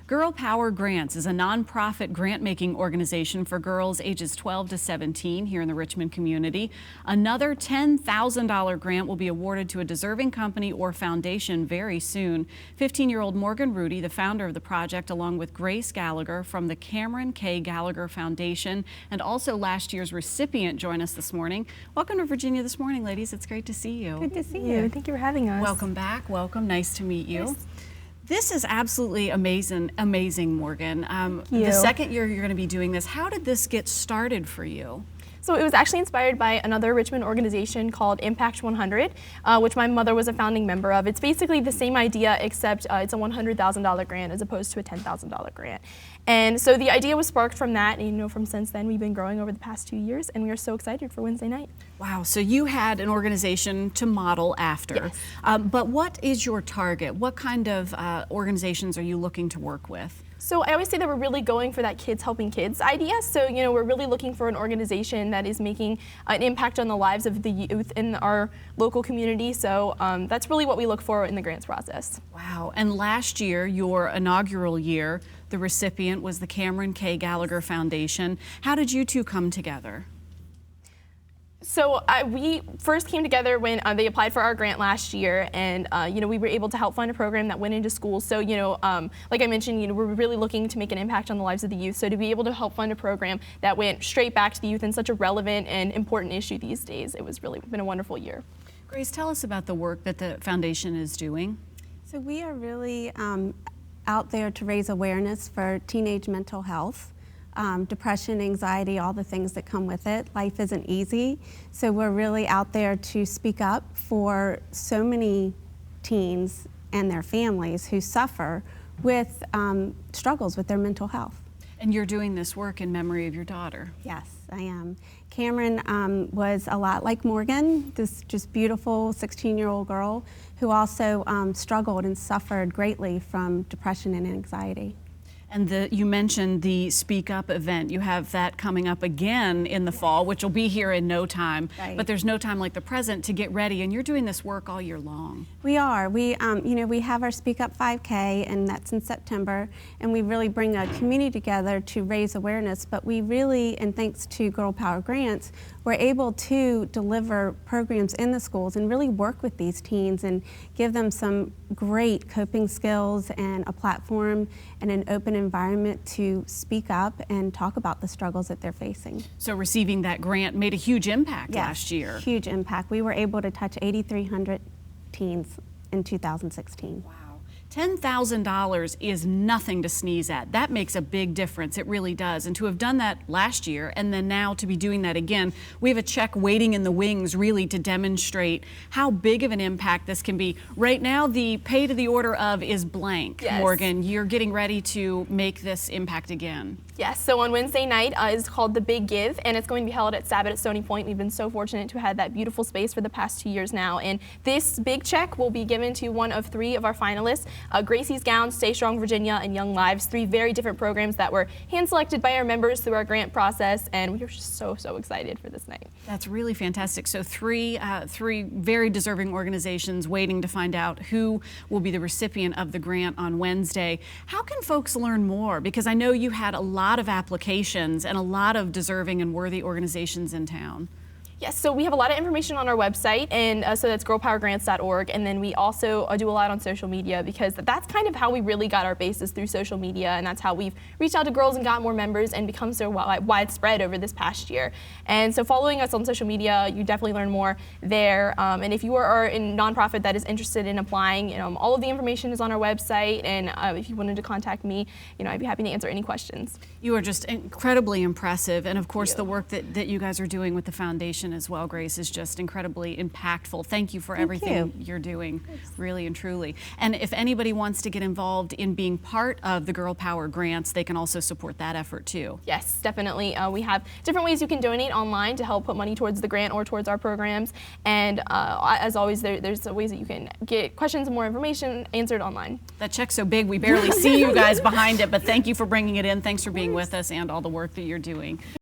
Girl Power Grants is a nonprofit grant-making organization for girls ages 12 to 17 here in the Richmond community. Another $10,000 grant will be awarded to a deserving company or foundation very soon. 15-year-old Morgan Rudy, the founder of the project, along with Grace Gallagher from the Cameron K. Gallagher Foundation, and also last year's recipient, join us this morning. Welcome to Virginia this morning, ladies. It's great to see you. Good to see you. Thank you for having us. Welcome back. Welcome. Nice to meet you. Yes. This is absolutely amazing, Morgan. The second year you're going to be doing this. How did this get started for you? So it was actually inspired by another Richmond organization called Impact 100, which my mother was a founding member of. It's basically the same idea, except it's a $100,000 grant as opposed to a $10,000 grant. And so the idea was sparked from that, and from since then we've been growing over the past 2 years, and we are so excited for Wednesday night. Wow, so you had an organization to model after. Yes. But what is your target? What kind of organizations are you looking to work with? So I always say that we're really going for that kids helping kids idea. So, we're really looking for an organization that is making an impact on the lives of the youth in our local community. So that's really what we look for in the grants process. Wow, and last year, your inaugural year, the recipient was the Cameron K. Gallagher Foundation. How did you two come together? So we first came together when they applied for our grant last year, and we were able to help fund a program that went into schools. So like I mentioned, we're really looking to make an impact on the lives of the youth. So to be able to help fund a program that went straight back to the youth in such a relevant and important issue these days, it was really been a wonderful year. Grace, tell us about the work that the foundation is doing. So we are really out there to raise awareness for teenage mental health. Depression, anxiety, all the things that come with it. Life isn't easy, so we're really out there to speak up for so many teens and their families who suffer with struggles with their mental health. And you're doing this work in memory of your daughter. Yes, I am. Cameron was a lot like Morgan, this just beautiful 16-year-old girl who also struggled and suffered greatly from depression and anxiety. And you mentioned the Speak Up event. You have that coming up again in the fall, which will be here in no time. Right. But there's no time like the present to get ready, and you're doing this work all year long. We are. We have our Speak Up 5K, and that's in September, and we really bring a community together to raise awareness. But we really, and thanks to Girl Power Grants, we're able to deliver programs in the schools and really work with these teens and give them some great coping skills and a platform and an open environment to speak up and talk about the struggles that they're facing. So receiving that grant made a huge impact last year. Huge impact. We were able to touch 8,300 teens in 2016. Wow. $10,000 is nothing to sneeze at. That makes a big difference. It really does. And to have done that last year and then now to be doing that again, we have a check waiting in the wings really to demonstrate how big of an impact this can be. Right now, the pay to the order of is blank. Yes. Morgan, you're getting ready to make this impact again. Yes, so on Wednesday night is called The Big Give, and it's going to be held at Sabbath at Stony Point. We've been so fortunate to have had that beautiful space for the past 2 years now, and this big check will be given to one of 3 of our finalists, Gracie's Gowns, Stay Strong Virginia, and Young Lives, 3 very different programs that were hand-selected by our members through our grant process, and we are just so excited for this night. That's really fantastic. So three very deserving organizations waiting to find out who will be the recipient of the grant on Wednesday. How can folks learn more? Because I know you had a lot of applications and a lot of deserving and worthy organizations in town. Yes, so we have a lot of information on our website, and so that's girlpowergrants.org, and then we also do a lot on social media, because that's kind of how we really got our basis, through social media, and that's how we've reached out to girls and got more members and become so widespread over this past year. And so following us on social media, you definitely learn more there, and if you are a nonprofit that is interested in applying, all of the information is on our website, and if you wanted to contact me, I'd be happy to answer any questions. You are just incredibly impressive, and of course the work that you guys are doing with the foundation as well, Grace, is just incredibly impactful. Thank you for everything you're doing, really and truly. And if anybody wants to get involved in being part of the Girl Power Grants, they can also support that effort too. Yes, definitely. We have different ways you can donate online to help put money towards the grant or towards our programs. And as always, there's ways that you can get questions and more information answered online. That check's so big we barely see you guys behind it, but thank you for bringing it in. Thanks for being with us and all the work that you're doing.